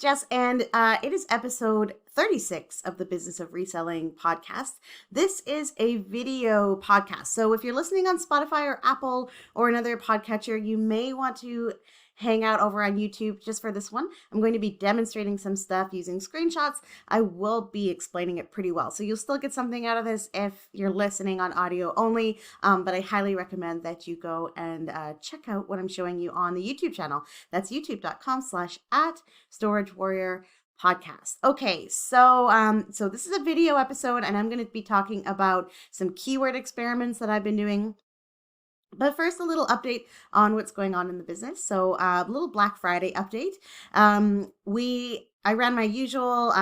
Jess, and it is episode 36 of the Business of Reselling podcast. This is a video podcast. So if you're listening on Spotify or Apple or another podcatcher, you may want to hang out over on YouTube just for this one. I'm going to be demonstrating some stuff using screenshots. I will be explaining it pretty well. So you'll still get something out of this if you're listening on audio only, but I highly recommend that you go and check out what I'm showing you on the YouTube channel. That's youtube.com/@StorageWarrior podcast. Okay, so this is a video episode, and I'm going to be talking about some keyword experiments that I've been doing. But first, a little update on what's going on in the business. So a little Black Friday update. I ran my usual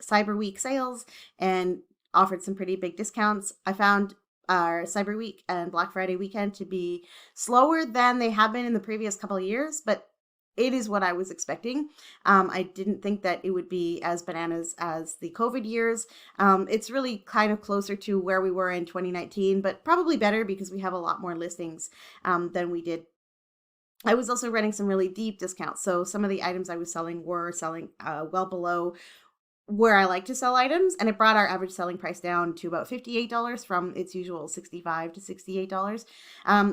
Cyber Week sales and offered some pretty big discounts. I found our Cyber Week and Black Friday weekend to be slower than they have been in the previous couple of years, but it is what I was expecting. I didn't think that it would be as bananas as the COVID years. It's really kind of closer to where we were in 2019, but probably better because we have a lot more listings than we did. I was also running some really deep discounts. So some of the items I was selling were selling well below where I like to sell items, and it brought our average selling price down to about $58 from its usual $65 to $68.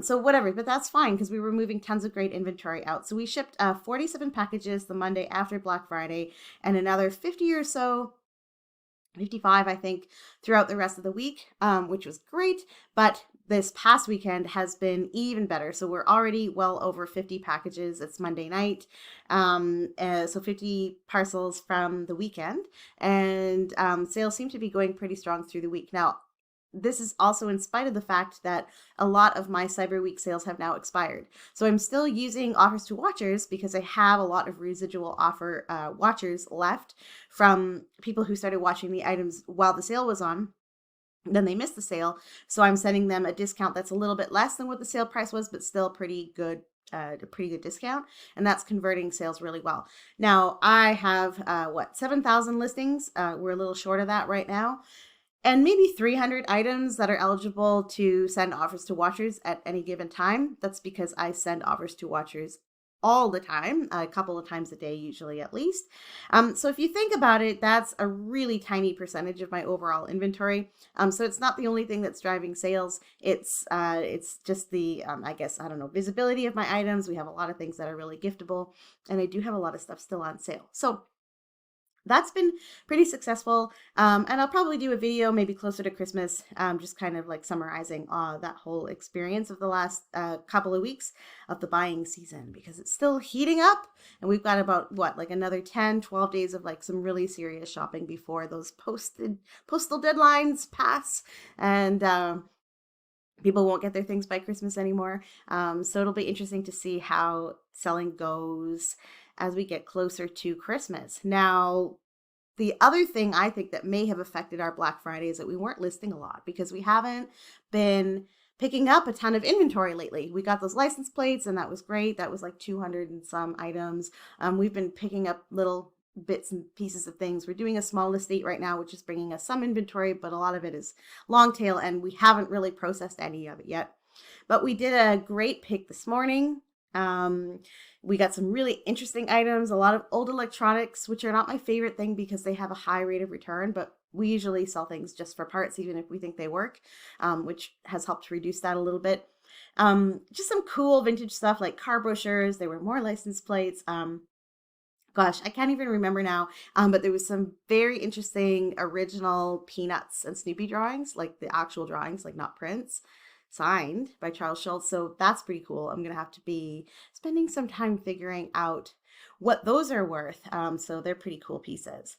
So whatever, but that's fine because we were moving tons of great inventory out. So we shipped 47 packages the Monday after Black Friday and another 50 or so, 55, I think, throughout the rest of the week, which was great. But this past weekend has been even better. So we're already well over 50 packages. It's Monday night. So 50 parcels from the weekend, and sales seem to be going pretty strong through the week. Now, this is also in spite of the fact that a lot of my Cyber Week sales have now expired. So I'm still using offers to watchers because I have a lot of residual offer watchers left from people who started watching the items while the sale was on. Then they missed the sale. So I'm sending them a discount that's a little bit less than what the sale price was, but still a pretty good discount. And that's converting sales really well. Now I have 7,000 listings. We're a little short of that right now. And maybe 300 items that are eligible to send offers to watchers at any given time. That's because I send offers to watchers all the time, a couple of times a day, usually at least. So if you think about it, that's a really tiny percentage of my overall inventory. So it's not the only thing that's driving sales. It's just the, visibility of my items. We have a lot of things that are really giftable, and I do have a lot of stuff still on sale. So that's been pretty successful. And I'll probably do a video maybe closer to Christmas, just kind of like summarizing that whole experience of the last couple of weeks of the buying season, because it's still heating up and we've got about another 10, 12 days of like some really serious shopping before those postal deadlines pass, and people won't get their things by Christmas anymore. So it'll be interesting to see how selling goes as we get closer to Christmas. Now, the other thing I think that may have affected our Black Friday is that we weren't listing a lot because we haven't been picking up a ton of inventory lately. We got those license plates and that was great. That was like 200 and some items. We've been picking up little bits and pieces of things. We're doing a small estate right now, which is bringing us some inventory, but a lot of it is long tail and we haven't really processed any of it yet. But we did a great pick this morning. We got some really interesting items, a lot of old electronics, which are not my favorite thing because they have a high rate of return, but we usually sell things just for parts, even if we think they work, which has helped reduce that a little bit. Just some cool vintage stuff like car brochures. There were more license plates. Gosh, I can't even remember now, but there was some very interesting original Peanuts and Snoopy drawings, like the actual drawings, like not prints, signed by Charles Schultz. So that's pretty cool. I'm going to have to be spending some time figuring out what those are worth. So they're pretty cool pieces.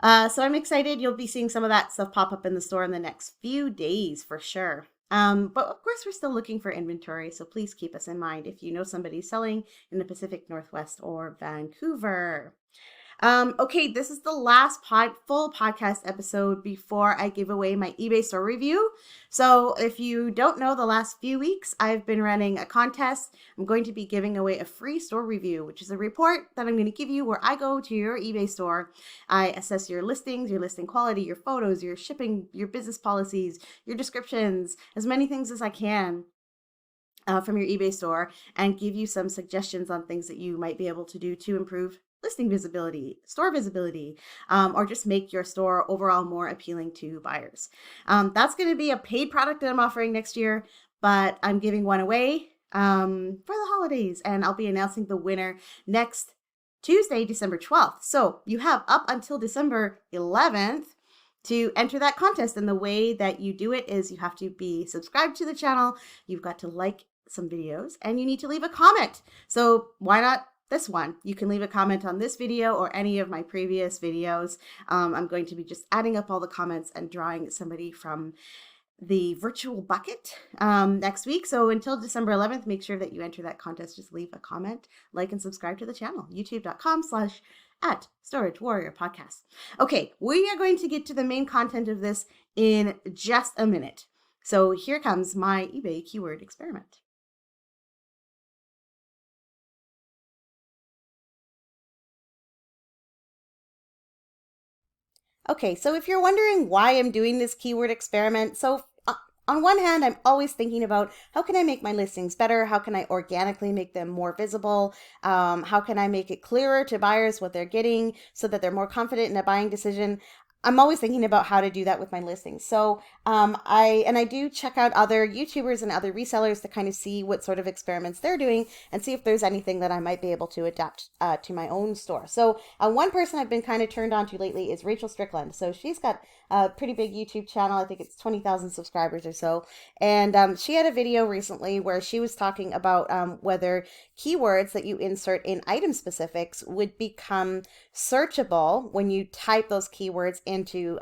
So I'm excited. You'll be seeing some of that stuff pop up in the store in the next few days for sure. But of course, we're still looking for inventory. So please keep us in mind if you know somebody selling in the Pacific Northwest or Vancouver. Okay, this is the last full podcast episode before I give away my eBay store review. So if you don't know, the last few weeks, I've been running a contest. I'm going to be giving away a free store review, which is a report that I'm going to give you where I go to your eBay store. I assess your listings, your listing quality, your photos, your shipping, your business policies, your descriptions, as many things as I can. From your eBay store, and give you some suggestions on things that you might be able to do to improve listing visibility, store visibility, or just make your store overall more appealing to buyers. That's going to be a paid product that I'm offering next year, but I'm giving one away for the holidays, and I'll be announcing the winner next Tuesday, December 12th. So you have up until December 11th to enter that contest. And the way that you do it is you have to be subscribed to the channel, you've got to like some videos, and you need to leave a comment. So why not this one? You can leave a comment on this video or any of my previous videos. I'm going to be just adding up all the comments and drawing somebody from the virtual bucket next week. So until December 11th, make sure that you enter that contest. Just leave a comment, like, and subscribe to the channel, youtube.com/@StorageWarriorPodcast. Okay, we are going to get to the main content of this in just a minute. So here comes my eBay keyword experiment. Okay, so if you're wondering why I'm doing this keyword experiment, on one hand, I'm always thinking about how can I make my listings better? How can I organically make them more visible? How can I make it clearer to buyers what they're getting so that they're more confident in a buying decision? I'm always thinking about how to do that with my listings. So I do check out other YouTubers and other resellers to kind of see what sort of experiments they're doing and see if there's anything that I might be able to adapt to my own store. So one person I've been kind of turned on to lately is Rachel Strickland. So she's got a pretty big YouTube channel. I think it's 20,000 subscribers or so. And she had a video recently where she was talking about whether keywords that you insert in item specifics would become searchable when you type those keywords into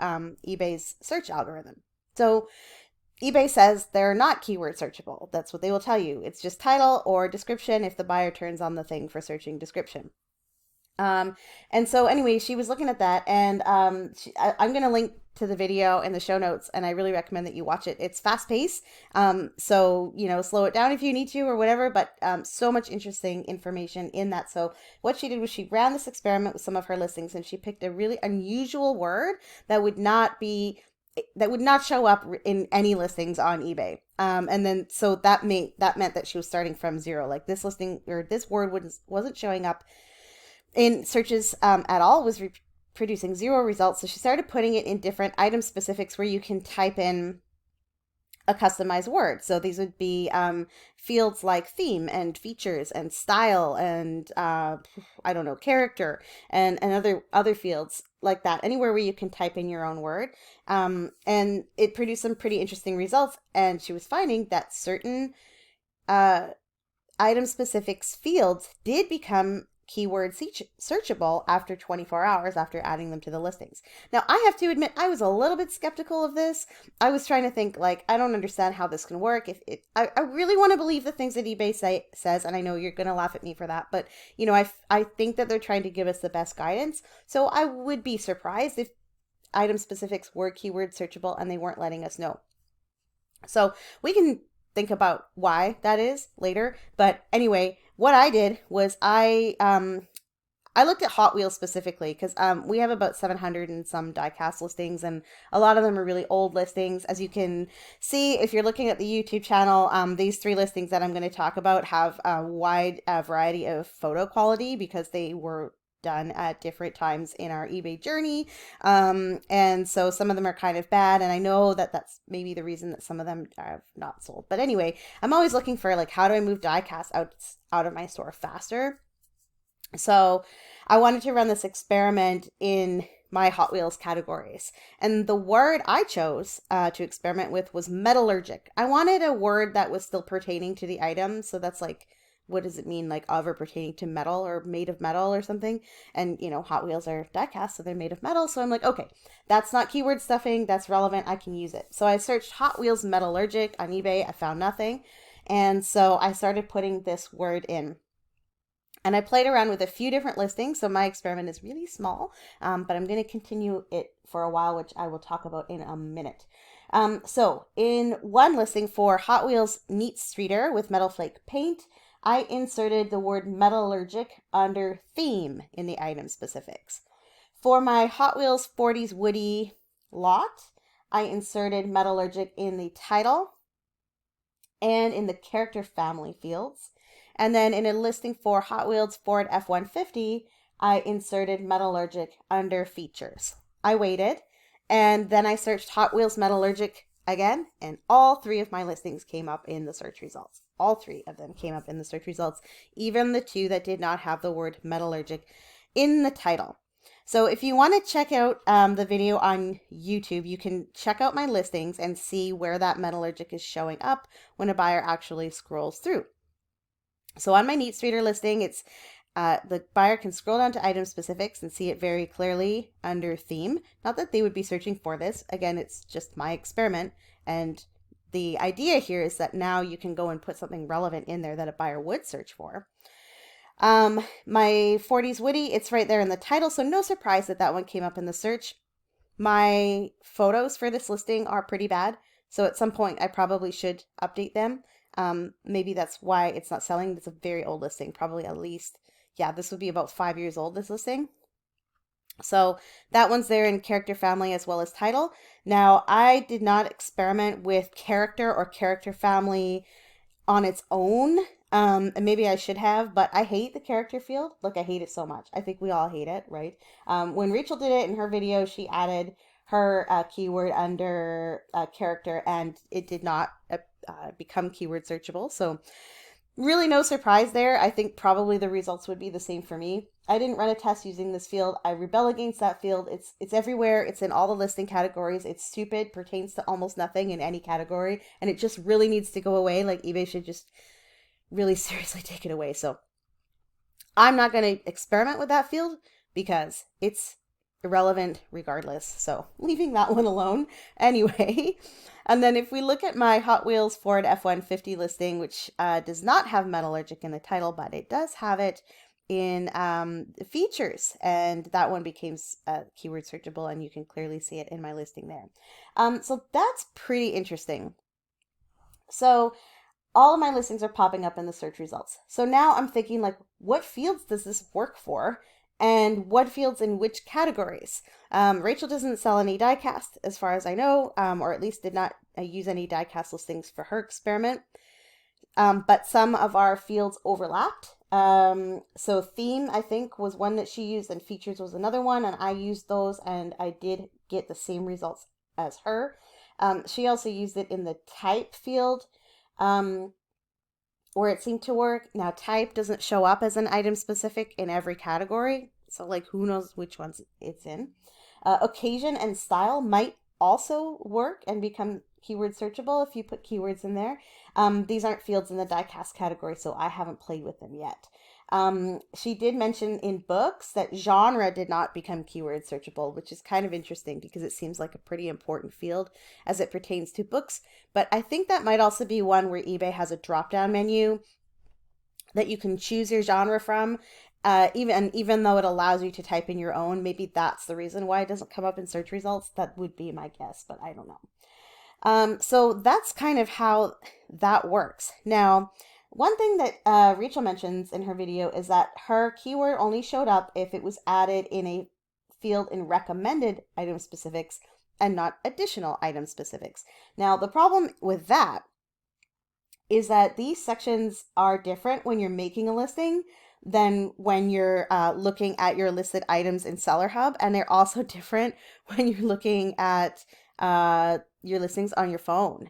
eBay's search algorithm. So eBay says they're not keyword searchable. That's what they will tell you. It's just title or description if the buyer turns on the thing for searching description. And so anyway, she was looking at that, and I'm going to link to the video in the show notes, and I really recommend that you watch it. It's fast paced. So, slow it down if you need to or whatever, but so much interesting information in that. So what she did was she ran this experiment with some of her listings, and she picked a really unusual word that would not show up in any listings on eBay. And then so that meant that she was starting from zero. Like this listing or this word wasn't showing up in searches at all, was producing zero results. So she started putting it in different item specifics where you can type in a customized word. So these would be fields like theme and features and style and character and other fields like that. Anywhere where you can type in your own word. And it produced some pretty interesting results. And she was finding that certain item specifics fields did become keyword searchable after 24 hours after adding them to the listings. Now, I have to admit, I was a little bit skeptical of this. I was trying to think, I don't understand how this can work. I really want to believe the things that eBay says, and I know you're going to laugh at me for that, but, I think that they're trying to give us the best guidance. So I would be surprised if item specifics were keyword searchable and they weren't letting us know. So we can think about why that is later. But anyway, what I did was I looked at Hot Wheels specifically because we have about 700 and some die-cast listings, and a lot of them are really old listings. As you can see, if you're looking at the YouTube channel, these 3 listings that I'm going to talk about have a wide variety of photo quality because they were done at different times in our eBay journey. And so some of them are kind of bad. And I know that that's maybe the reason that some of them are not sold. But anyway, I'm always looking for how do I move die-cast out of my store faster? So I wanted to run this experiment in my Hot Wheels categories. And the word I chose to experiment with was metallurgic. I wanted a word that was still pertaining to the item. So that's what does it mean, of or pertaining to metal or made of metal or something? And, Hot Wheels are die-cast, so they're made of metal. So I'm like, okay, that's not keyword stuffing. That's relevant. I can use it. So I searched Hot Wheels metallurgic on eBay. I found nothing. And so I started putting this word in. And I played around with a few different listings. So my experiment is really small, but I'm going to continue it for a while, which I will talk about in a minute. So in one listing for Hot Wheels Neat Streeter with metal flake paint, I inserted the word metallurgic under theme in the item specifics. For my Hot Wheels 40s Woody lot, I inserted metallurgic in the title and in the character family fields. And then in a listing for Hot Wheels Ford F-150, I inserted metallurgic under features. I waited, and then I searched Hot Wheels metallurgic again, and all 3 of my listings came up in the search results. All 3 of them came up in the search results, even the 2 that did not have the word metallurgic in the title. So if you want to check out the video on YouTube, you can check out my listings and see where that metallurgic is showing up when a buyer actually scrolls through. So on my NeatStreeter listing, it's the buyer can scroll down to item specifics and see it very clearly under theme. Not that they would be searching for this. Again, it's just my experiment. And the idea here is that now you can go and put something relevant in there that a buyer would search for. My 40s Woody, it's right there in the title, so no surprise that that one came up in the search. My photos for this listing are pretty bad, so at some point I probably should update them. Maybe that's why it's not selling. It's a very old listing, probably at least, yeah, this would be about 5 years old, this listing. So that one's there in character family as well as title. Now, I did not experiment with character or character family on its own. And maybe I should have, but I hate the character field. Look, I hate it so much. I think we all hate it, right? When Rachel did it in her video, she added her keyword under character, and it did not become keyword searchable. So really no surprise there. I think probably the results would be the same for me. I didn't run a test using this field. I rebel against that field. It's everywhere. It's in all the listing categories. It's stupid, pertains to almost nothing in any category, and it just really needs to go away. Like eBay should just really seriously take it away. So I'm not going to experiment with that field because it's irrelevant regardless. So leaving that one alone anyway. And then if we look at my Hot Wheels Ford F-150 listing, which does not have metallurgic in the title, but it does have it in features, and that one became keyword searchable, and you can clearly see it in my listing there. So that's pretty interesting. So all of my listings are popping up in the search results. So now I'm thinking, like, what fields does this work for? And what fields in which categories? Rachel doesn't sell any diecast as far as I know, or at least did not use any diecast listings for her experiment. But some of our fields overlapped. So theme, I think, was one that she used, and features was another one, and I used those, and I did get the same results as her. She also used it in the type field, where it seemed to work. Now, type doesn't show up as an item specific in every category, so like who knows which ones it's in. Occasion and style might also work and become keyword searchable if you put keywords in there. These aren't fields in the diecast category, so I haven't played with them yet. She did mention in books that genre did not become keyword searchable, which is kind of interesting because it seems like a pretty important field as it pertains to books. But I think that might also be one where eBay has a drop-down menu that you can choose your genre from. Even though it allows you to type in your own, maybe that's the reason why it doesn't come up in search results. That would be my guess, but I don't know. So that's kind of how that works. Now, one thing that Rachel mentions in her video is that her keyword only showed up if it was added in a field in recommended item specifics and not additional item specifics. Now, the problem with that is that these sections are different when you're making a listing than when you're looking at your listed items in Seller Hub, and they're also different when you're looking at your listings on your phone.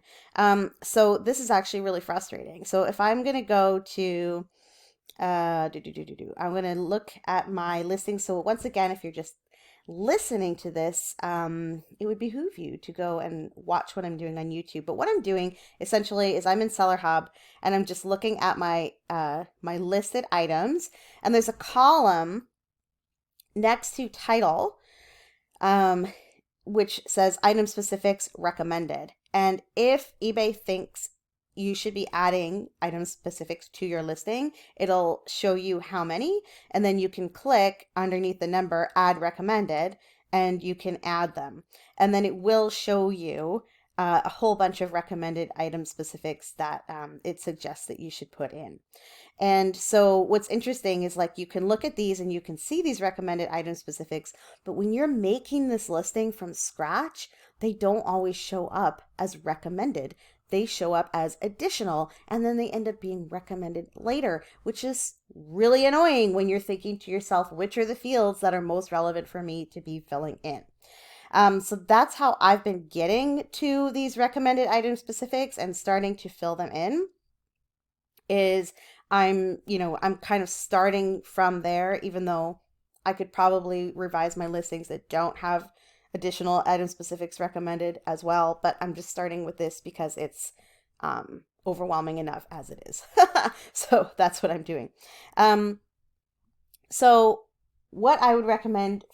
So this is actually really frustrating. So if I'm going to go to, I'm going to look at my listings. So once again, if you're just listening to this, it would behoove you to go and watch what I'm doing on YouTube. But what I'm doing essentially is I'm in Seller Hub and I'm just looking at my my listed items, and there's a column next to title, which says item specifics recommended. And if eBay thinks you should be adding item specifics to your listing, it'll show you how many, and then you can click underneath the number, add recommended, and you can add them. And then it will show you a whole bunch of recommended item specifics that it suggests that you should put in. And so what's interesting is, like, you can look at these and you can see these recommended item specifics, but when you're making this listing from scratch, they don't always show up as recommended. they show up as additional, and then they end up being recommended later, which is really annoying when you're thinking to yourself, which are the fields that are most relevant for me to be filling in. So that's how I've been getting to these recommended item specifics and starting to fill them in, is I'm kind of starting from there, even though I could probably revise my listings that don't have additional item specifics recommended as well. But I'm just starting with this because it's overwhelming enough as it is. So that's what I'm doing. So what I would recommend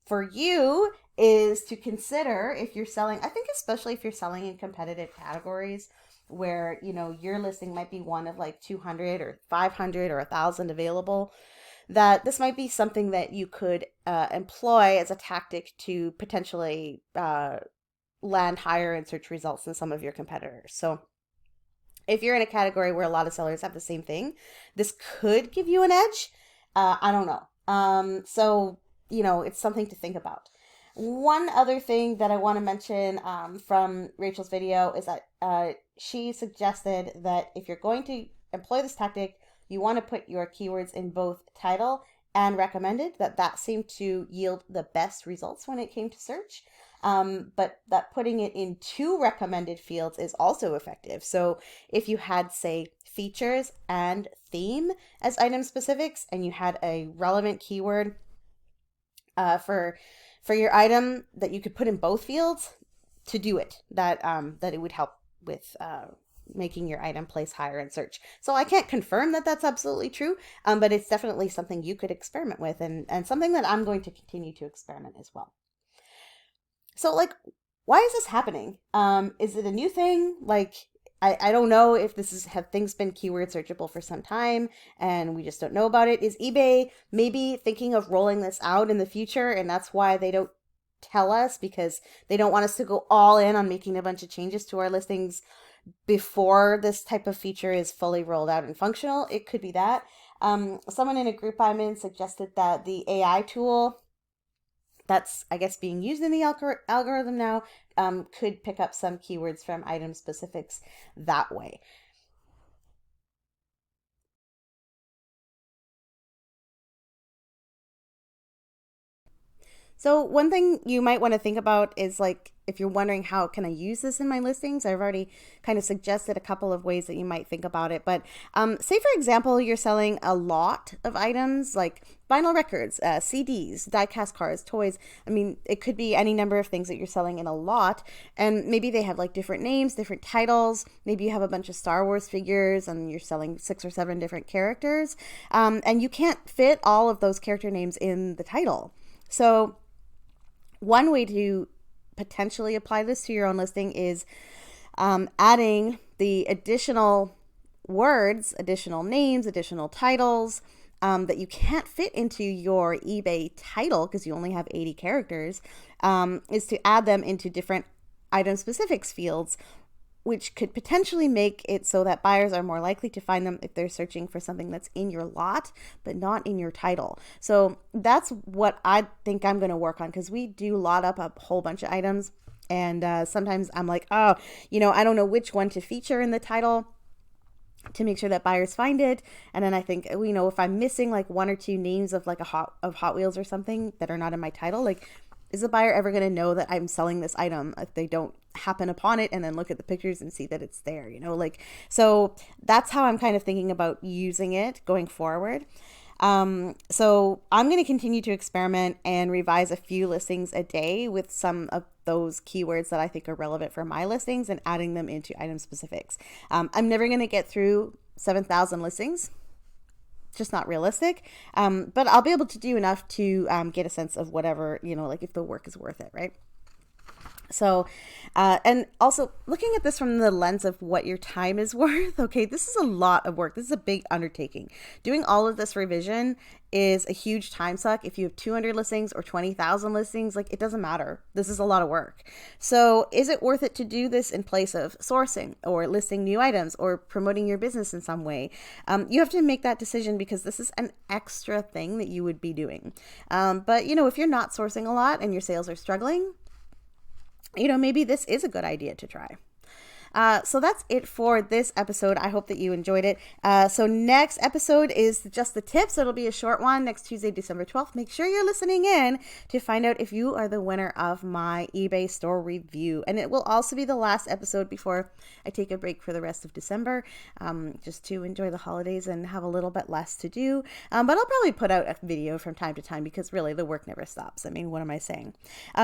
for you is to consider, if you're selling, I think especially if you're selling in competitive categories where, your listing might be one of like 200 or 500 or 1,000 available, that this might be something that you could employ as a tactic to potentially land higher in search results than some of your competitors. So if you're in a category where a lot of sellers have the same thing, this could give you an edge. I don't know. So, it's something to think about. One other thing that I want to mention from Rachel's video is that she suggested that if you're going to employ this tactic, you want to put your keywords in both title and recommended. That seemed to yield the best results when it came to search. But that putting it in two recommended fields is also effective. So if you had, say, features and theme as item specifics, and you had a relevant keyword for your item that you could put in both fields to do it, that it would help with making your item place higher in search. So I can't confirm that that's absolutely true, but it's definitely something you could experiment with, and something that I'm going to continue to experiment as well. So, why is this happening? Is it a new thing? I don't know if have things been keyword searchable for some time and we just don't know about it. Is eBay maybe thinking of rolling this out in the future, and that's why they don't tell us, because they don't want us to go all in on making a bunch of changes to our listings before this type of feature is fully rolled out and functional? It could be that. Someone in a group I'm in suggested that the AI tool that's, I guess, being used in the algorithm now could pick up some keywords from item specifics that way. So one thing you might want to think about is, if you're wondering how can I use this in my listings, I've already kind of suggested a couple of ways that you might think about it. But say, for example, you're selling a lot of items like vinyl records, CDs, die-cast cars, toys. I mean, it could be any number of things that you're selling in a lot. And maybe they have different names, different titles. Maybe you have a bunch of Star Wars figures and you're selling 6 or 7 different characters. And you can't fit all of those character names in the title. So one way to potentially apply this to your own listing is adding the additional words, additional names, additional titles that you can't fit into your eBay title because you only have 80 characters, is to add them into different item specifics fields, which could potentially make it so that buyers are more likely to find them if they're searching for something that's in your lot, but not in your title. So that's what I think I'm going to work on, because we do lot up a whole bunch of items. And sometimes I'm like, I don't know which one to feature in the title to make sure that buyers find it. And then I think, if I'm missing 1 or 2 names of Hot Wheels or something that are not in my title, is the buyer ever going to know that I'm selling this item if they don't happen upon it and then look at the pictures and see that it's there, so that's how I'm kind of thinking about using it going forward. So I'm going to continue to experiment and revise a few listings a day with some of those keywords that I think are relevant for my listings and adding them into item specifics. I'm never going to get through 7,000 listings. Just not realistic. But I'll be able to do enough to get a sense of whatever, if the work is worth it, right? So, and also looking at this from the lens of what your time is worth. Okay, this is a lot of work. This is a big undertaking. Doing all of this revision is a huge time suck. If you have 200 listings or 20,000 listings, it doesn't matter. This is a lot of work. So is it worth it to do this in place of sourcing or listing new items or promoting your business in some way? You have to make that decision, because this is an extra thing that you would be doing. But if you're not sourcing a lot and your sales are struggling, maybe this is a good idea to try. So that's it for this episode. I hope that you enjoyed it. So next episode is just the tips. It'll be a short one next Tuesday, December 12th. Make sure you're listening in to find out if you are the winner of my eBay store review. And it will also be the last episode before I take a break for the rest of December, just to enjoy the holidays and have a little bit less to do. But I'll probably put out a video from time to time because really the work never stops. I mean, what am I saying?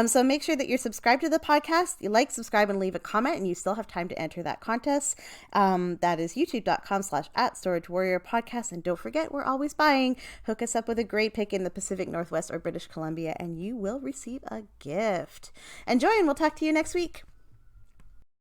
So make sure that you're subscribed to the podcast. You like, subscribe, and leave a comment, and you still have time to enter that contest. That is youtube.com/@StorageWarriorPodcast. And don't forget, we're always buying. Hook us up with a great pick in the Pacific Northwest or British Columbia, and you will receive a gift. Enjoy, and we'll talk to you next week.